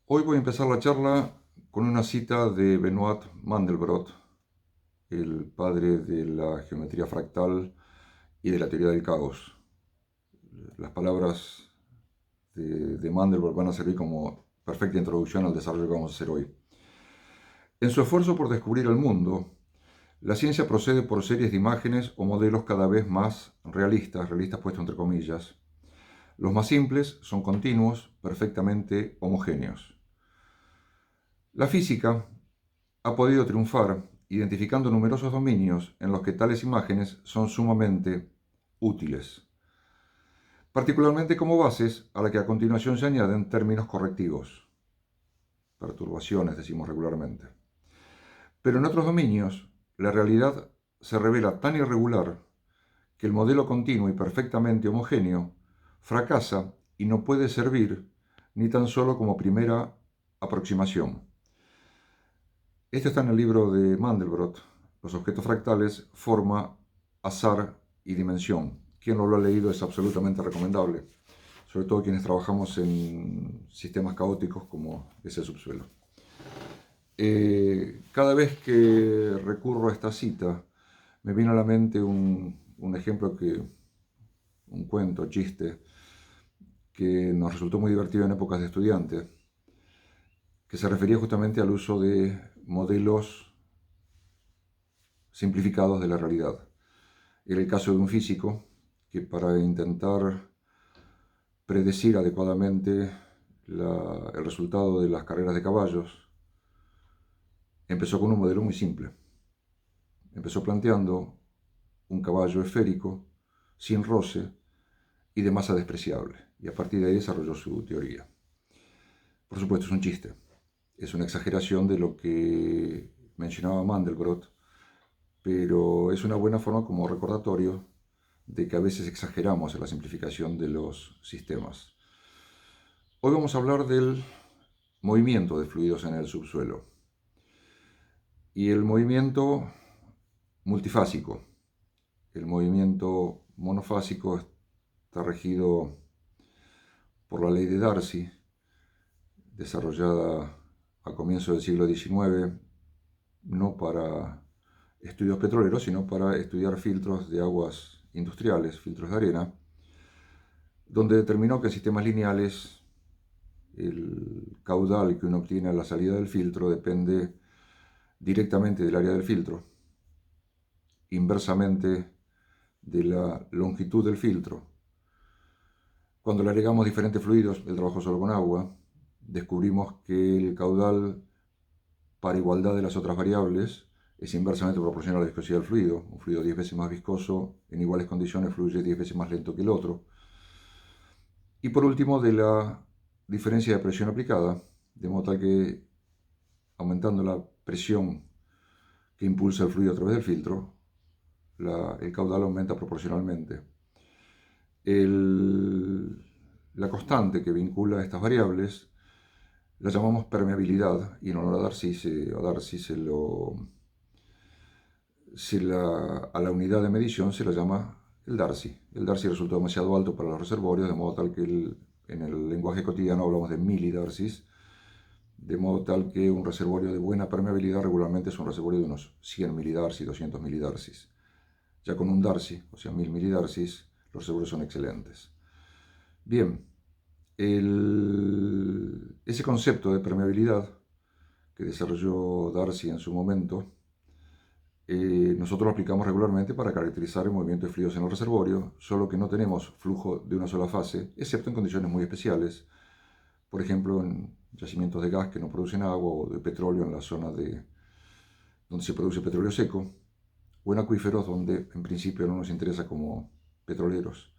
Hoy voy a empezar la charla con una cita de Benoit Mandelbrot, el padre de la geometría fractal y de la teoría del caos. Las palabras de Mandelbrot van a servir como perfecta introducción al desarrollo que vamos a hacer hoy. En su esfuerzo por descubrir el mundo, la ciencia procede por series de imágenes o modelos cada vez más realistas, realistas puesto entre comillas. Los más simples son continuos, perfectamente homogéneos. La física ha podido triunfar identificando numerosos dominios en los que tales imágenes son sumamente útiles, particularmente como bases a la que a continuación se añaden términos correctivos, perturbaciones decimos regularmente. Pero en otros dominios, la realidad se revela tan irregular que el modelo continuo y perfectamente homogéneo fracasa y no puede servir ni tan solo como primera aproximación. Esto está en el libro de Mandelbrot, Los objetos fractales, forma, azar y dimensión. Quien no lo ha leído es absolutamente recomendable, sobre todo quienes trabajamos en sistemas caóticos como es el subsuelo. Cada vez que recurro a esta cita, me viene a la mente un ejemplo un cuento, chiste, que nos resultó muy divertido en épocas de estudiante, que se refería justamente al uso de modelos simplificados de la realidad. Era el caso de un físico que para intentar predecir adecuadamente el resultado de las carreras de caballos, empezó con un modelo muy simple. Empezó planteando un caballo esférico, sin roce y de masa despreciable. Y a partir de ahí desarrolló su teoría. Por supuesto, es un chiste. Es una exageración de lo que mencionaba Mandelbrot, pero es una buena forma como recordatorio de que a veces exageramos en la simplificación de los sistemas. Hoy vamos a hablar del movimiento de fluidos en el subsuelo y el movimiento multifásico. El movimiento monofásico está regido por la ley de Darcy, desarrollada a comienzos del siglo XIX, no para estudios petroleros, sino para estudiar filtros de aguas industriales, filtros de arena, donde determinó que en sistemas lineales el caudal que uno obtiene a la salida del filtro depende directamente del área del filtro, inversamente de la longitud del filtro. Cuando le agregamos diferentes fluidos, el trabajo solo con agua, descubrimos que el caudal, para igualdad de las otras variables, es inversamente proporcional a la viscosidad del fluido. Un fluido 10 veces más viscoso en iguales condiciones fluye 10 veces más lento que el otro. Y por último, de la diferencia de presión aplicada, de modo tal que aumentando la presión que impulsa el fluido a través del filtro, el caudal aumenta proporcionalmente. La constante que vincula estas variables la llamamos permeabilidad, y en honor a Darcy, a la unidad de medición se la llama el Darcy. El Darcy resultó demasiado alto para los reservorios, de modo tal que en el lenguaje cotidiano hablamos de milidarcys, de modo tal que un reservorio de buena permeabilidad regularmente es un reservorio de unos 100 milidarcys, 200 milidarcys. Ya con un Darcy, o sea 1000 milidarcys, los reservorios son excelentes. Bien, ese concepto de permeabilidad que desarrolló Darcy en su momento, nosotros lo aplicamos regularmente para caracterizar el movimiento de fluidos en el reservorio, solo que no tenemos flujo de una sola fase, excepto en condiciones muy especiales, por ejemplo en yacimientos de gas que no producen agua o de petróleo en la zona donde se produce petróleo seco, o en acuíferos donde en principio no nos interesa como petroleros.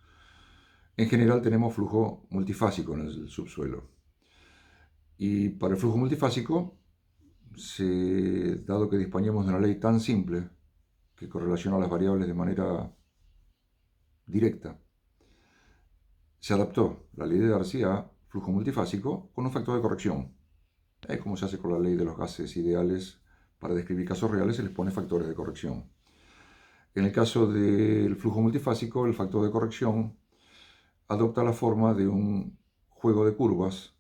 En general tenemos flujo multifásico en el subsuelo. Y para el flujo multifásico, dado que disponemos de una ley tan simple que correlaciona las variables de manera directa, se adaptó la ley de Darcy a flujo multifásico con un factor de corrección. Es como se hace con la ley de los gases ideales. Para describir casos reales se les pone factores de corrección. En el caso del flujo multifásico, el factor de corrección adopta la forma de un juego de curvas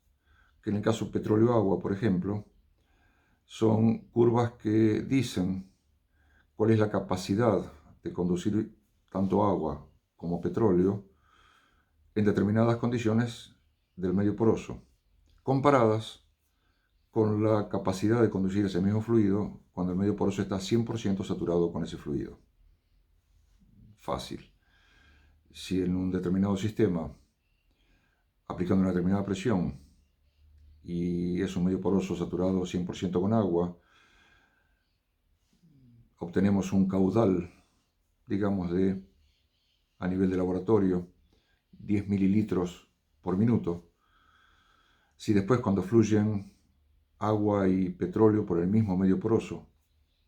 que en el caso petróleo-agua, por ejemplo, son curvas que dicen cuál es la capacidad de conducir tanto agua como petróleo en determinadas condiciones del medio poroso, comparadas con la capacidad de conducir ese mismo fluido cuando el medio poroso está 100% saturado con ese fluido. Fácil. Si en un determinado sistema, aplicando una determinada presión, y es un medio poroso saturado 100% con agua, obtenemos un caudal, digamos, a nivel de laboratorio, 10 mililitros por minuto. Si después, cuando fluyen agua y petróleo por el mismo medio poroso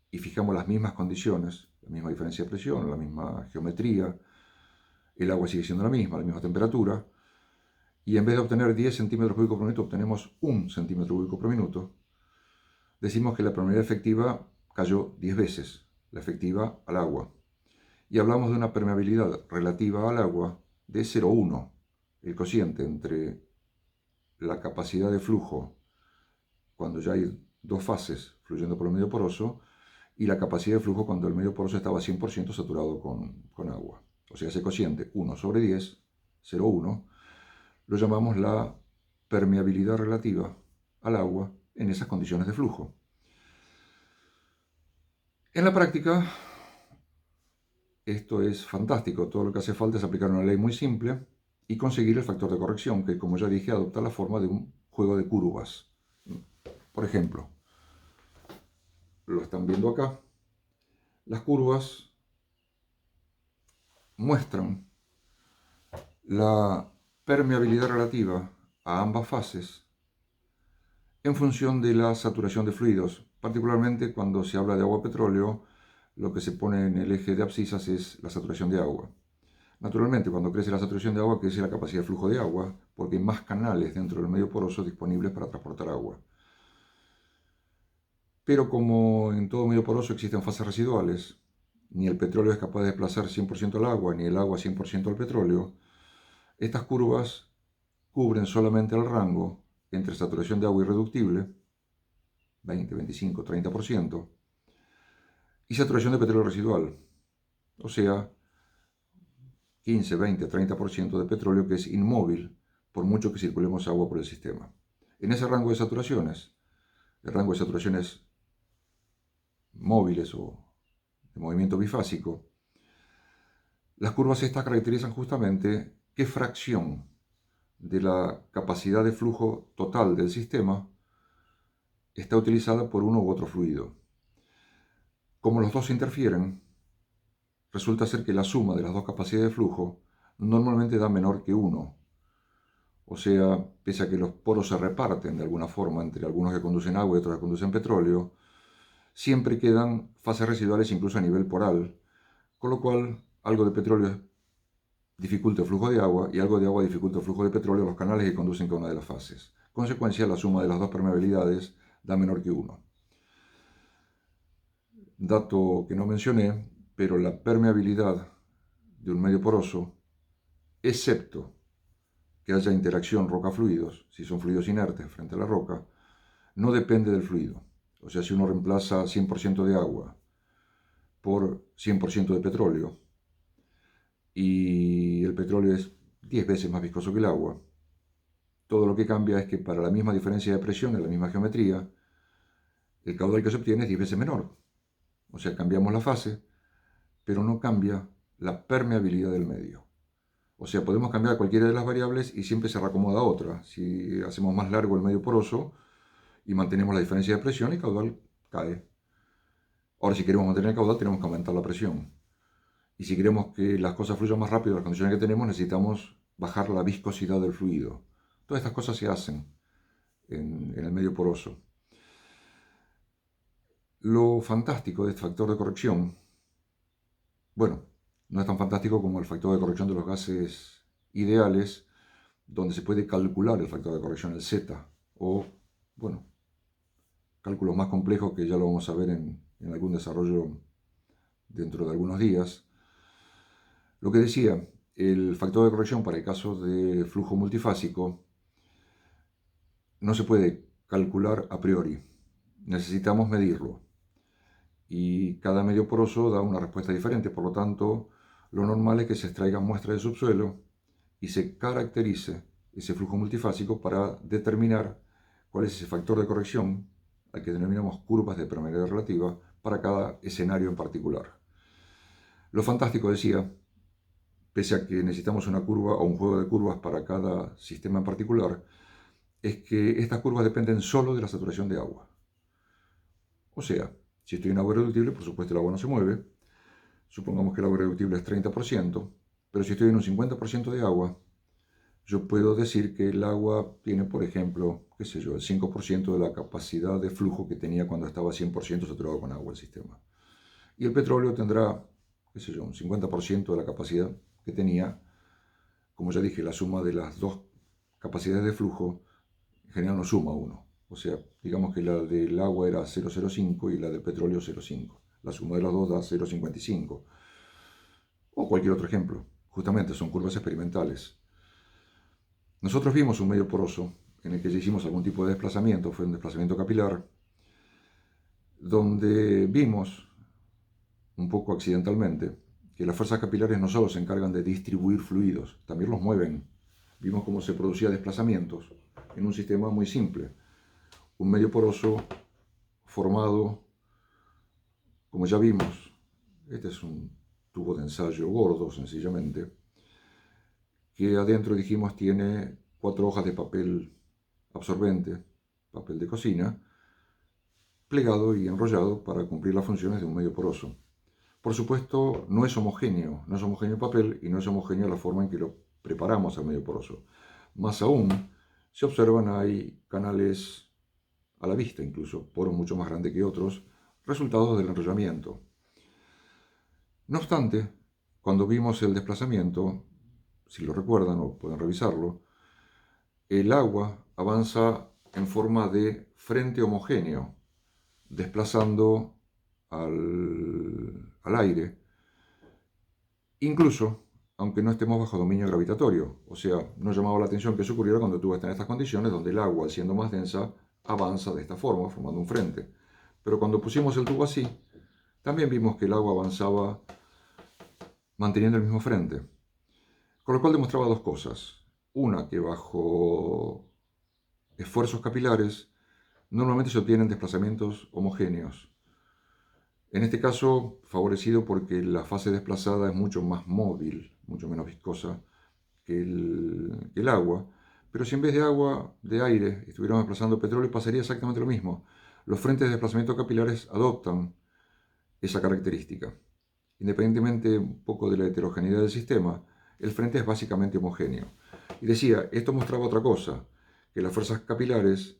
y fijamos las mismas condiciones, la misma diferencia de presión, la misma geometría, el agua sigue siendo la misma temperatura, y en vez de obtener 10 centímetros cúbicos por minuto, obtenemos 1 centímetro cúbico por minuto, decimos que la permeabilidad efectiva cayó 10 veces, la efectiva al agua. Y hablamos de una permeabilidad relativa al agua de 0,1, el cociente entre la capacidad de flujo cuando ya hay dos fases fluyendo por el medio poroso y la capacidad de flujo cuando el medio poroso estaba 100% saturado con agua. O sea, ese cociente 1/10, 0,1, lo llamamos la permeabilidad relativa al agua en esas condiciones de flujo. En la práctica, esto es fantástico. Todo lo que hace falta es aplicar una ley muy simple y conseguir el factor de corrección, que, como ya dije, adopta la forma de un juego de curvas. Por ejemplo, lo están viendo acá. Las curvas muestran la permeabilidad relativa a ambas fases en función de la saturación de fluidos. Particularmente cuando se habla de agua-petróleo, lo que se pone en el eje de abscisas es la saturación de agua. Naturalmente, cuando crece la saturación de agua, crece la capacidad de flujo de agua, porque hay más canales dentro del medio poroso disponibles para transportar agua. Pero como en todo medio poroso existen fases residuales, ni el petróleo es capaz de desplazar 100% el agua, ni el agua 100% el petróleo, estas curvas cubren solamente el rango entre saturación de agua irreductible, 20, 25, 30%, y saturación de petróleo residual, o sea, 15, 20, 30% de petróleo que es inmóvil por mucho que circulemos agua por el sistema. En ese rango de saturaciones, el rango de saturaciones móviles o de movimiento bifásico, las curvas estas caracterizan justamente qué fracción de la capacidad de flujo total del sistema está utilizada por uno u otro fluido. Como los dos interfieren, resulta ser que la suma de las dos capacidades de flujo normalmente da menor que 1. O sea, pese a que los poros se reparten de alguna forma entre algunos que conducen agua y otros que conducen petróleo, siempre quedan fases residuales incluso a nivel poral, con lo cual algo de petróleo dificulta el flujo de agua y algo de agua dificulta el flujo de petróleo en los canales que conducen cada una de las fases. Consecuencia, la suma de las dos permeabilidades da menor que 1. Dato que no mencioné, pero la permeabilidad de un medio poroso, excepto que haya interacción roca-fluidos, si son fluidos inertes frente a la roca, no depende del fluido. O sea, si uno reemplaza 100% de agua por 100% de petróleo, y el petróleo es 10 veces más viscoso que el agua, todo lo que cambia es que para la misma diferencia de presión en la misma geometría, el caudal que se obtiene es 10 veces menor. O sea, cambiamos la fase, pero no cambia la permeabilidad del medio. O sea, podemos cambiar cualquiera de las variables y siempre se reacomoda otra. Si hacemos más largo el medio poroso y mantenemos la diferencia de presión, el caudal cae. Ahora, si queremos mantener el caudal, tenemos que aumentar la presión. Y si queremos que las cosas fluyan más rápido en las condiciones que tenemos, necesitamos bajar la viscosidad del fluido. Todas estas cosas se hacen en el medio poroso. Lo fantástico de este factor de corrección, bueno, no es tan fantástico como el factor de corrección de los gases ideales, donde se puede calcular el factor de corrección, el Z, o, bueno, cálculos más complejos que ya lo vamos a ver en algún desarrollo dentro de algunos días. Lo que decía, el factor de corrección para el caso de flujo multifásico no se puede calcular a priori. Necesitamos medirlo. Y cada medio poroso da una respuesta diferente. Por lo tanto, lo normal es que se extraigan muestras de subsuelo y se caracterice ese flujo multifásico para determinar cuál es ese factor de corrección al que denominamos curvas de permeabilidad relativa para cada escenario en particular. Lo fantástico, decía, pese a que necesitamos una curva o un juego de curvas para cada sistema en particular, es que estas curvas dependen solo de la saturación de agua. O sea, si estoy en agua reductible, por supuesto el agua no se mueve. Supongamos que el agua reductible es 30%, pero si estoy en un 50% de agua, yo puedo decir que el agua tiene, por ejemplo, qué sé yo, el 5% de la capacidad de flujo que tenía cuando estaba 100% saturado con agua el sistema. Y el petróleo tendrá, qué sé yo, un 50% de la capacidad que tenía. Como ya dije, la suma de las dos capacidades de flujo en general no suma 1. O sea, digamos que la del agua era 0,05 y la del petróleo 0,5. La suma de las dos da 0,55. O cualquier otro ejemplo. Justamente son curvas experimentales. Nosotros vimos un medio poroso en el que ya hicimos algún tipo de desplazamiento, fue un desplazamiento capilar, donde vimos, un poco accidentalmente, que las fuerzas capilares no solo se encargan de distribuir fluidos, también los mueven. Vimos cómo se producía desplazamientos en un sistema muy simple. Un medio poroso formado, como ya vimos, este es un tubo de ensayo gordo, sencillamente, que adentro, dijimos, tiene 4 hojas de papel absorbente, papel de cocina, plegado y enrollado para cumplir las funciones de un medio poroso. Por supuesto, no es homogéneo el papel y no es homogéneo la forma en que lo preparamos al medio poroso. Más aún, se observan, hay canales a la vista, incluso poros mucho más grandes que otros, resultados del enrollamiento. No obstante, cuando vimos el desplazamiento, si lo recuerdan o pueden revisarlo, el agua avanza en forma de frente homogéneo, desplazando al aire, incluso aunque no estemos bajo dominio gravitatorio. O sea, nos llamaba la atención que eso ocurriera cuando tú estás en estas condiciones donde el agua, siendo más densa, avanza de esta forma, formando un frente. Pero cuando pusimos el tubo así, también vimos que el agua avanzaba manteniendo el mismo frente. Con lo cual demostraba dos cosas. Una, que bajo esfuerzos capilares normalmente se obtienen desplazamientos homogéneos. En este caso, favorecido porque la fase desplazada es mucho más móvil, mucho menos viscosa que el agua. Pero si en vez de agua, de aire, estuviéramos desplazando petróleo, pasaría exactamente lo mismo. Los frentes de desplazamiento capilares adoptan esa característica. Independientemente un poco de la heterogeneidad del sistema, el frente es básicamente homogéneo. Y decía, esto mostraba otra cosa, que las fuerzas capilares,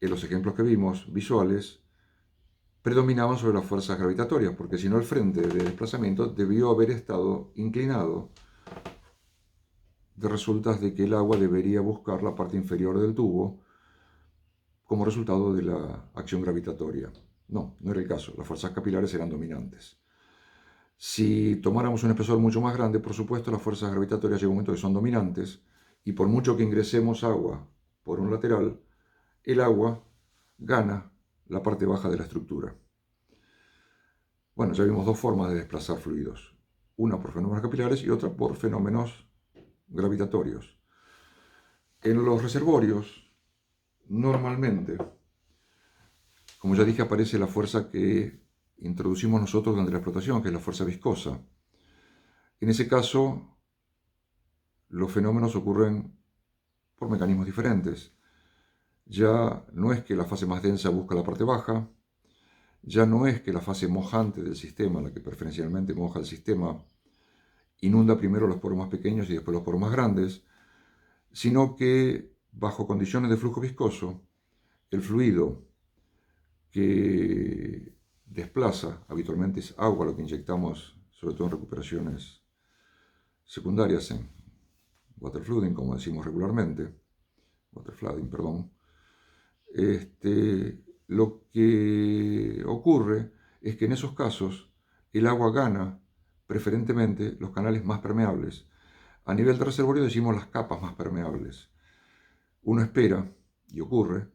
en los ejemplos que vimos, visuales, predominaban sobre las fuerzas gravitatorias, porque si no el frente de desplazamiento debió haber estado inclinado, de resultas de que el agua debería buscar la parte inferior del tubo como resultado de la acción gravitatoria. No, no era el caso, las fuerzas capilares eran dominantes. Si tomáramos un espesor mucho más grande, por supuesto, las fuerzas gravitatorias llega un momento que son dominantes y por mucho que ingresemos agua por un lateral, el agua gana la parte baja de la estructura. Bueno, ya vimos dos formas de desplazar fluidos, una por fenómenos capilares y otra por fenómenos gravitatorios. En los reservorios, normalmente, como ya dije, aparece la fuerza que introducimos nosotros durante la explotación, que es la fuerza viscosa. En ese caso, los fenómenos ocurren por mecanismos diferentes. Ya no es que la fase más densa busca la parte baja, ya no es que la fase mojante del sistema, la que preferencialmente moja el sistema, inunda primero los poros más pequeños y después los poros más grandes, sino que bajo condiciones de flujo viscoso, el fluido que desplaza, habitualmente es agua lo que inyectamos, sobre todo en recuperaciones secundarias, en waterflooding, como decimos regularmente, waterflooding, perdón. Lo que ocurre es que en esos casos el agua gana preferentemente los canales más permeables. A nivel de reservorio decimos las capas más permeables. Uno espera, Y ocurre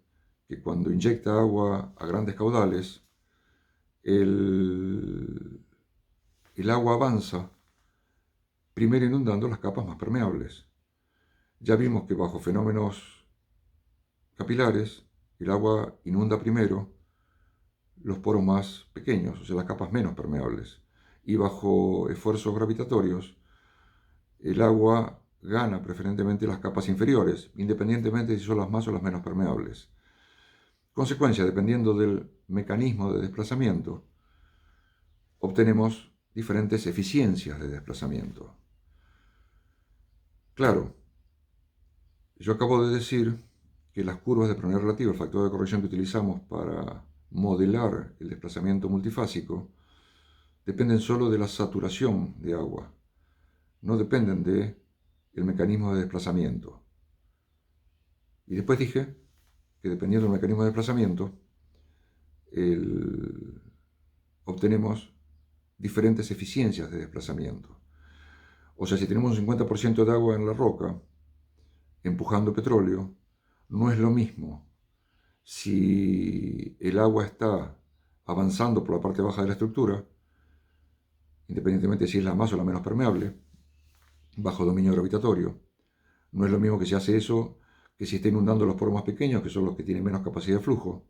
que cuando inyecta agua a grandes caudales, el agua avanza, primero inundando las capas más permeables. Ya vimos que bajo fenómenos capilares, el agua inunda primero los poros más pequeños, o sea, las capas menos permeables. Y bajo esfuerzos gravitatorios, el agua gana preferentemente las capas inferiores, independientemente de si son las más o las menos permeables. Consecuencia, dependiendo del mecanismo de desplazamiento, obtenemos diferentes eficiencias de desplazamiento. Claro, yo acabo de decir que las curvas de probabilidad relativa, el factor de corrección que utilizamos para modelar el desplazamiento multifásico, dependen solo de la saturación de agua, no dependen del mecanismo de desplazamiento. Y después dije que dependiendo del mecanismo de desplazamiento, obtenemos diferentes eficiencias de desplazamiento. O sea, si tenemos un 50% de agua en la roca empujando petróleo, no es lo mismo si el agua está avanzando por la parte baja de la estructura, independientemente de si es la más o la menos permeable, bajo dominio gravitatorio. No es lo mismo que se hace eso que si está inundando los poros más pequeños, que son los que tienen menos capacidad de flujo,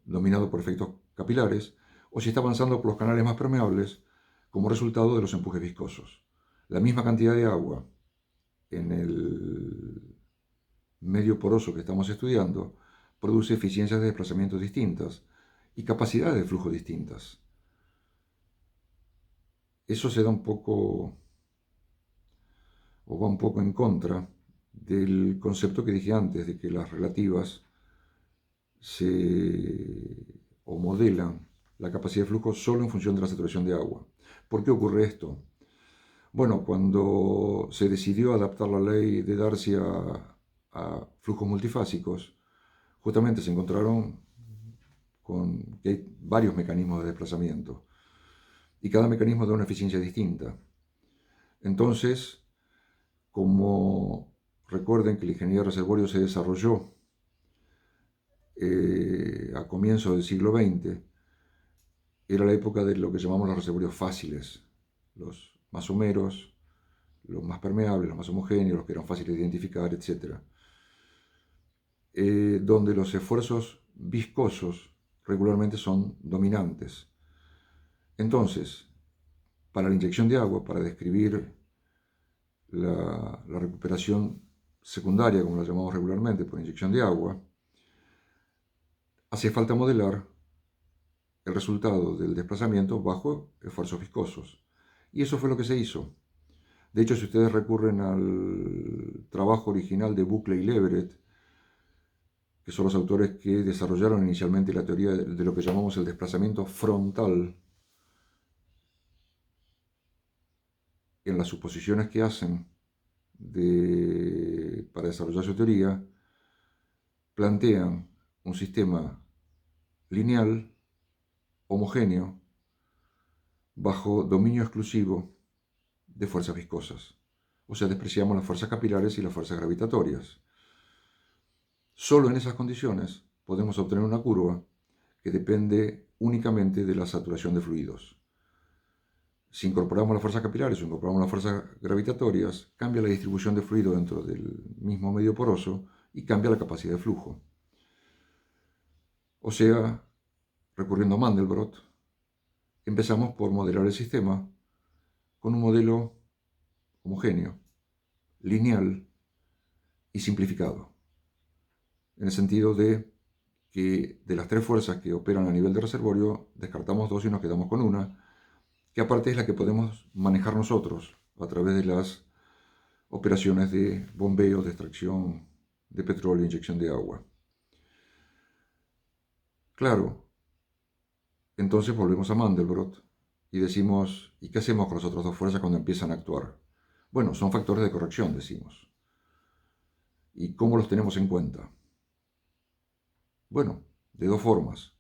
dominado por efectos capilares, o si está avanzando por los canales más permeables como resultado de los empujes viscosos. La misma cantidad de agua en el medio poroso que estamos estudiando produce eficiencias de desplazamiento distintas y capacidades de flujo distintas. Eso se da un poco, o va un poco en contra del concepto que dije antes, de que las relativas o modelan la capacidad de flujo solo en función de la saturación de agua. ¿Por qué ocurre esto? Bueno, cuando se decidió adaptar la ley de Darcy a flujos multifásicos, justamente se encontraron con que hay varios mecanismos de desplazamiento y cada mecanismo da una eficiencia distinta. Entonces, como recuerden que la ingeniería de reservorio se desarrolló a comienzos del siglo XX, era la época de lo que llamamos los reservorios fáciles, los más someros, los más permeables, los más homogéneos, los que eran fáciles de identificar, etc. Donde los esfuerzos viscosos regularmente son dominantes. Entonces, para la inyección de agua, para describir la recuperación secundaria, como la llamamos regularmente, por inyección de agua, hace falta modelar el resultado del desplazamiento bajo esfuerzos viscosos. Y eso fue lo que se hizo. De hecho, si ustedes recurren al trabajo original de Buckley y Leverett, que son los autores que desarrollaron inicialmente la teoría de lo que llamamos el desplazamiento frontal, en las suposiciones que hacen para desarrollar su teoría, plantean un sistema lineal, homogéneo, bajo dominio exclusivo de fuerzas viscosas. O sea, despreciamos las fuerzas capilares y las fuerzas gravitatorias. Solo en esas condiciones podemos obtener una curva que depende únicamente de la saturación de fluidos. Si incorporamos las fuerzas capilares o incorporamos las fuerzas gravitatorias, cambia la distribución de fluido dentro del mismo medio poroso y cambia la capacidad de flujo. O sea, recurriendo a Mandelbrot, empezamos por modelar el sistema con un modelo homogéneo, lineal y simplificado, en el sentido de que de las tres fuerzas que operan a nivel de reservorio, descartamos dos y nos quedamos con una, que aparte es la que podemos manejar nosotros a través de las operaciones de bombeo, de extracción de petróleo e inyección de agua. Claro, entonces volvemos a Mandelbrot y decimos, ¿y qué hacemos con las otras dos fuerzas cuando empiezan a actuar? Bueno, son factores de corrección, decimos. ¿Y cómo los tenemos en cuenta? Bueno, de dos formas.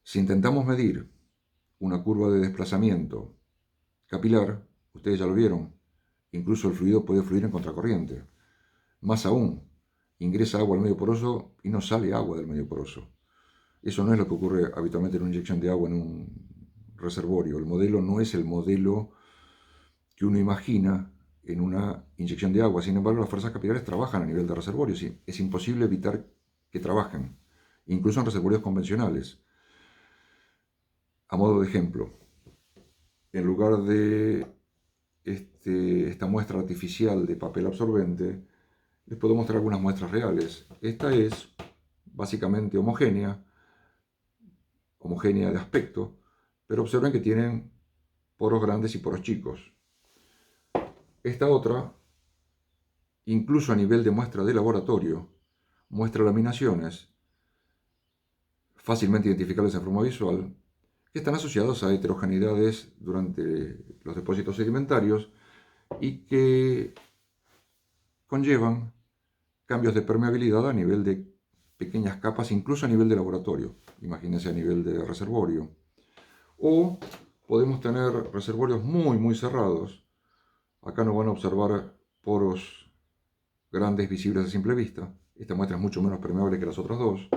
Si intentamos medir una curva de desplazamiento capilar, ustedes ya lo vieron, incluso el fluido puede fluir en contracorriente. Más aún, ingresa agua al medio poroso y no sale agua del medio poroso. Eso no es lo que ocurre habitualmente en una inyección de agua en un reservorio. El modelo no es el modelo que uno imagina en una inyección de agua. Sin embargo, las fuerzas capilares trabajan a nivel de reservorios y es imposible evitar que trabajen, incluso en reservorios convencionales. A modo de ejemplo, en lugar de esta muestra artificial de papel absorbente, les puedo mostrar algunas muestras reales. Esta es básicamente homogénea de aspecto, pero observen que tienen poros grandes y poros chicos. Esta otra, incluso a nivel de muestra de laboratorio, muestra laminaciones fácilmente identificables en forma visual, que están asociados a heterogeneidades durante los depósitos sedimentarios y que conllevan cambios de permeabilidad a nivel de pequeñas capas, incluso a nivel de laboratorio, imagínense a nivel de reservorio. O podemos tener reservorios muy cerrados. Acá no van a observar poros grandes visibles a simple vista. Esta muestra es mucho menos permeable que las otras dos.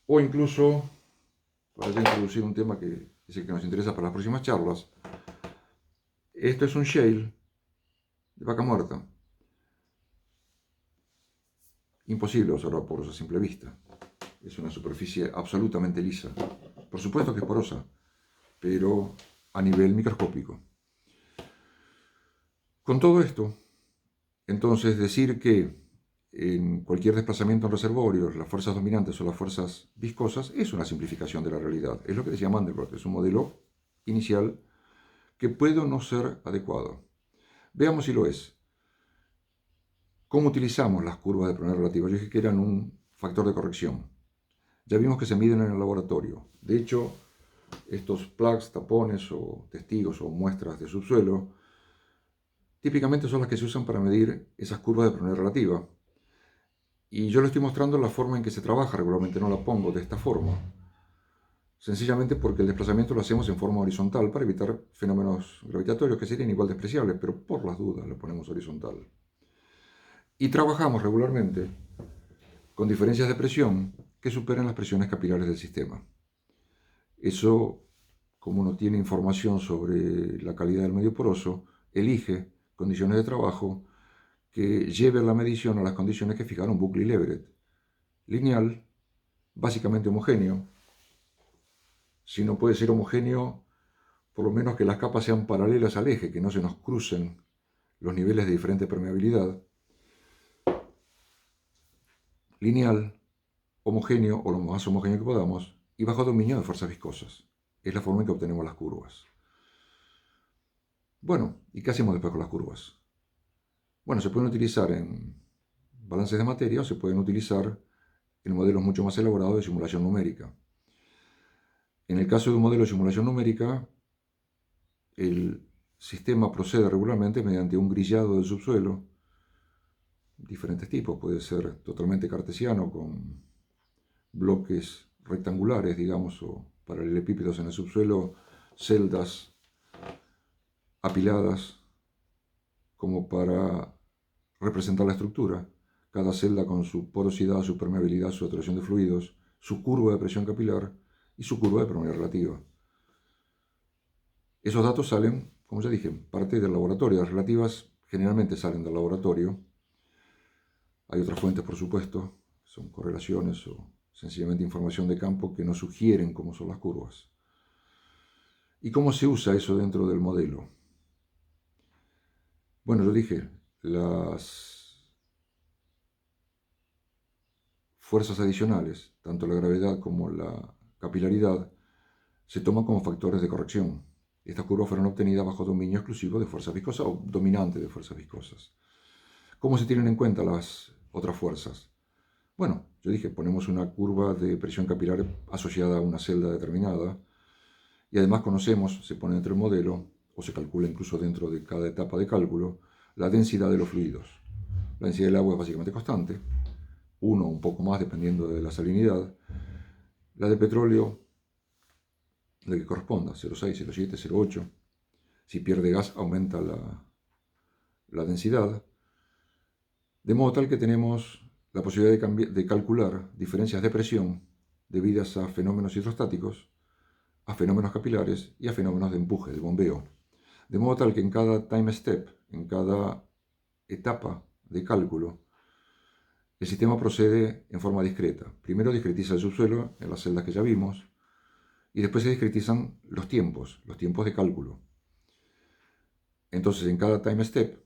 O incluso, para ya introducir un tema que es el que nos interesa para las próximas charlas, esto es un shale de vaca muerta. Imposible observar poros a simple vista. Es una superficie absolutamente lisa. Por supuesto que es porosa, pero a nivel microscópico. Con todo esto, entonces decir que en cualquier desplazamiento en reservorios, las fuerzas dominantes o las fuerzas viscosas es una simplificación de la realidad. Es lo que decía Mandelbrot, es un modelo inicial que puede o no ser adecuado. Veamos si lo es. ¿Cómo utilizamos las curvas de premura relativa? Yo dije que eran un factor de corrección. Ya vimos que se miden en el laboratorio. De hecho, estos plugs, tapones o testigos o muestras de subsuelo, típicamente son las que se usan para medir esas curvas de premura relativa. Y yo le estoy mostrando la forma en que se trabaja, regularmente no la pongo de esta forma. Sencillamente porque el desplazamiento lo hacemos en forma horizontal para evitar fenómenos gravitatorios que serían igual despreciables, pero por las dudas lo ponemos horizontal. Y trabajamos regularmente con diferencias de presión que superan las presiones capilares del sistema. Eso, como uno tiene información sobre la calidad del medio poroso, elige condiciones de trabajo que lleven la medición a las condiciones que fijaron Buckley y Leverett. Lineal, básicamente homogéneo. Si no puede ser homogéneo, por lo menos que las capas sean paralelas al eje, que no se nos crucen los niveles de diferente permeabilidad. Lineal, homogéneo o lo más homogéneo que podamos, y bajo dominio de fuerzas viscosas. Es la forma en que obtenemos las curvas. Bueno, ¿y qué hacemos después con las curvas? Bueno, se pueden utilizar en balances de materia o se pueden utilizar en modelos mucho más elaborados de simulación numérica. En el caso de un modelo de simulación numérica, el sistema procede regularmente mediante un grillado del subsuelo, diferentes tipos, puede ser totalmente cartesiano con bloques rectangulares, digamos, o paralelepípedos en el subsuelo, celdas apiladas como para representar la estructura, cada celda con su porosidad, su permeabilidad, su saturación de fluidos, su curva de presión capilar y su curva de premura relativa. Esos datos salen, como ya dije, parte del laboratorio. Las relativas generalmente salen del laboratorio. Hay otras fuentes, por supuesto, son correlaciones o sencillamente información de campo que nos sugieren cómo son las curvas. ¿Y cómo se usa eso dentro del modelo? Bueno, yo dije, las fuerzas adicionales, tanto la gravedad como la capilaridad, se toman como factores de corrección. Estas curvas fueron obtenidas bajo dominio exclusivo de fuerzas viscosas o dominante de fuerzas viscosas. ¿Cómo se tienen en cuenta las otras fuerzas? Bueno, yo dije, ponemos una curva de presión capilar asociada a una celda determinada y además conocemos, se pone dentro del modelo o se calcula incluso dentro de cada etapa de cálculo, la densidad de los fluidos. La densidad del agua es básicamente constante, uno o un poco más dependiendo de la salinidad. La de petróleo, la que corresponda, 0,6, 0,7, 0,8. Si pierde gas, aumenta la densidad. De modo tal que tenemos la posibilidad de calcular diferencias de presión debidas a fenómenos hidrostáticos, a fenómenos capilares y a fenómenos de empuje, de bombeo. De modo tal que en cada time step, en cada etapa de cálculo, el sistema procede en forma discreta. Primero discretiza el subsuelo en las celdas que ya vimos, y después se discretizan los tiempos de cálculo. Entonces, en cada time step,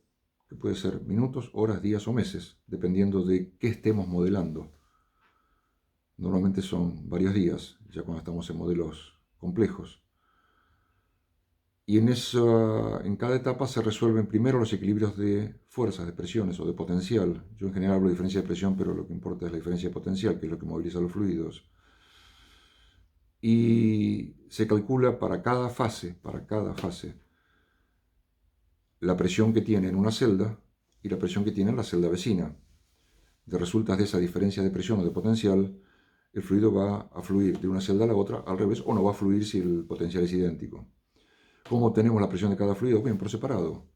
que puede ser minutos, horas, días o meses, dependiendo de qué estemos modelando, normalmente son varios días, ya cuando estamos en modelos complejos, y en cada etapa se resuelven primero los equilibrios de fuerzas, de presiones o de potencial. Yo en general hablo de diferencia de presión, pero lo que importa es la diferencia de potencial, que es lo que moviliza los fluidos. Y se calcula para cada fase, la presión que tiene en una celda y la presión que tiene en la celda vecina. De resultas de esa diferencia de presión o de potencial, el fluido va a fluir de una celda a la otra al revés, o no va a fluir si el potencial es idéntico. ¿Cómo obtenemos la presión de cada fluido? Bien, por separado.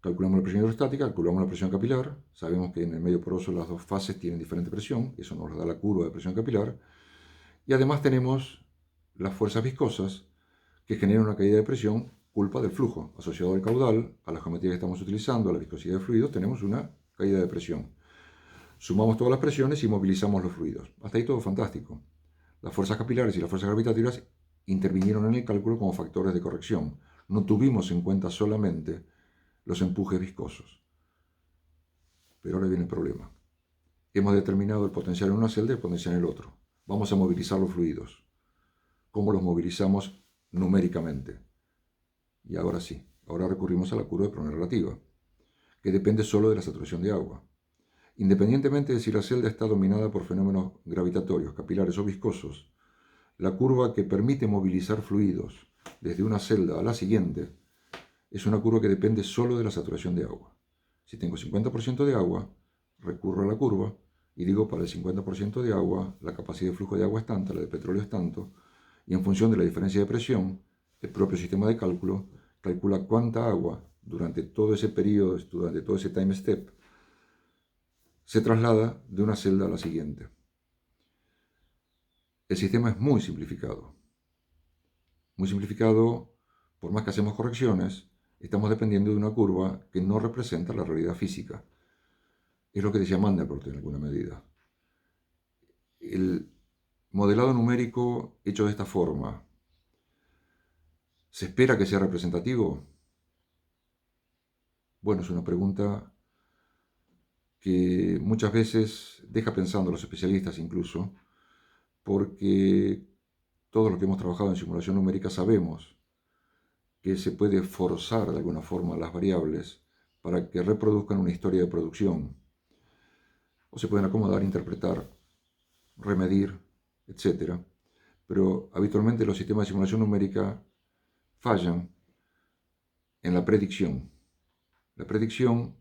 Calculamos la presión hidrostática, calculamos la presión capilar, sabemos que en el medio poroso las dos fases tienen diferente presión, eso nos da la curva de presión capilar, y además tenemos las fuerzas viscosas que generan una caída de presión culpa del flujo. Asociado al caudal, a la geometría que estamos utilizando, a la viscosidad de fluidos, tenemos una caída de presión. Sumamos todas las presiones y movilizamos los fluidos. Hasta ahí todo fantástico. Las fuerzas capilares y las fuerzas gravitatorias intervinieron en el cálculo como factores de corrección. No tuvimos en cuenta solamente los empujes viscosos. Pero ahora viene el problema. Hemos determinado el potencial en una celda y el potencial en el otro. Vamos a movilizar los fluidos. ¿Cómo los movilizamos numéricamente? Y ahora sí, ahora recurrimos a la curva de presión relativa, que depende solo de la saturación de agua. Independientemente de si la celda está dominada por fenómenos gravitatorios, capilares o viscosos, la curva que permite movilizar fluidos desde una celda a la siguiente es una curva que depende solo de la saturación de agua. Si tengo 50% de agua, recurro a la curva y digo para el 50% de agua la capacidad de flujo de agua es tanta, la de petróleo es tanto, y en función de la diferencia de presión, el propio sistema de cálculo calcula cuánta agua durante todo ese periodo, durante todo ese time step, se traslada de una celda a la siguiente. El sistema es muy simplificado. Muy simplificado, por más que hacemos correcciones, estamos dependiendo de una curva que no representa la realidad física. Es lo que decía Mandelbrot en alguna medida. El modelado numérico hecho de esta forma, ¿se espera que sea representativo? Bueno, es una pregunta que muchas veces deja pensando a los especialistas incluso, porque todos los que hemos trabajado en simulación numérica sabemos que se puede forzar de alguna forma las variables para que reproduzcan una historia de producción, o se pueden acomodar, interpretar, remedir, etc. Pero habitualmente los sistemas de simulación numérica fallan en la predicción. La predicción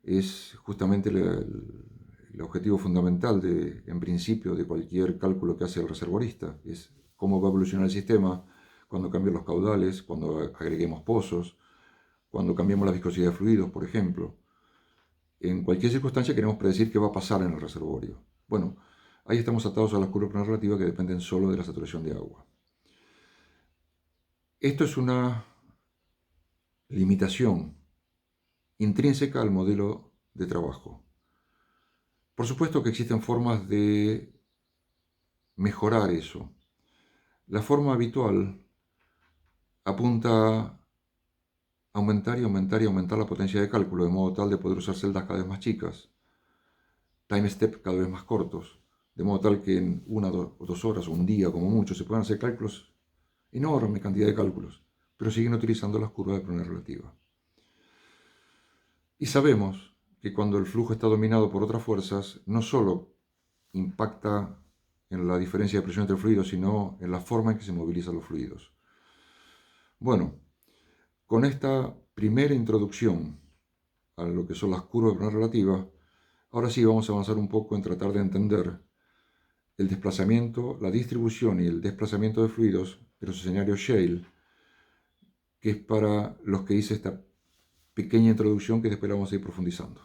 es justamente el objetivo fundamental, en principio, de cualquier cálculo que hace el reservorista. Es cómo va a evolucionar el sistema cuando cambien los caudales, cuando agreguemos pozos, cuando cambiemos la viscosidad de fluidos, por ejemplo. En cualquier circunstancia queremos predecir qué va a pasar en el reservorio. Bueno, ahí estamos atados a las curvas plano relativas que dependen solo de la saturación de agua. Esto es una limitación intrínseca al modelo de trabajo. Por supuesto que existen formas de mejorar eso. La forma habitual apunta a aumentar y aumentar y aumentar la potencia de cálculo, de modo tal de poder usar celdas cada vez más chicas, time step cada vez más cortos, de modo tal que en 1 o 2 horas o un día como mucho se puedan hacer cálculos, enorme cantidad de cálculos, pero siguen utilizando las curvas de presión relativa. Y sabemos que cuando el flujo está dominado por otras fuerzas, no solo impacta en la diferencia de presión entre fluidos, sino en la forma en que se movilizan los fluidos. Bueno, con esta primera introducción a lo que son las curvas de presión relativa, ahora sí vamos a avanzar un poco en tratar de entender el desplazamiento, la distribución y el desplazamiento de fluidos de los escenarios Shale, que es para los que hice esta pequeña introducción que después la vamos a ir profundizando.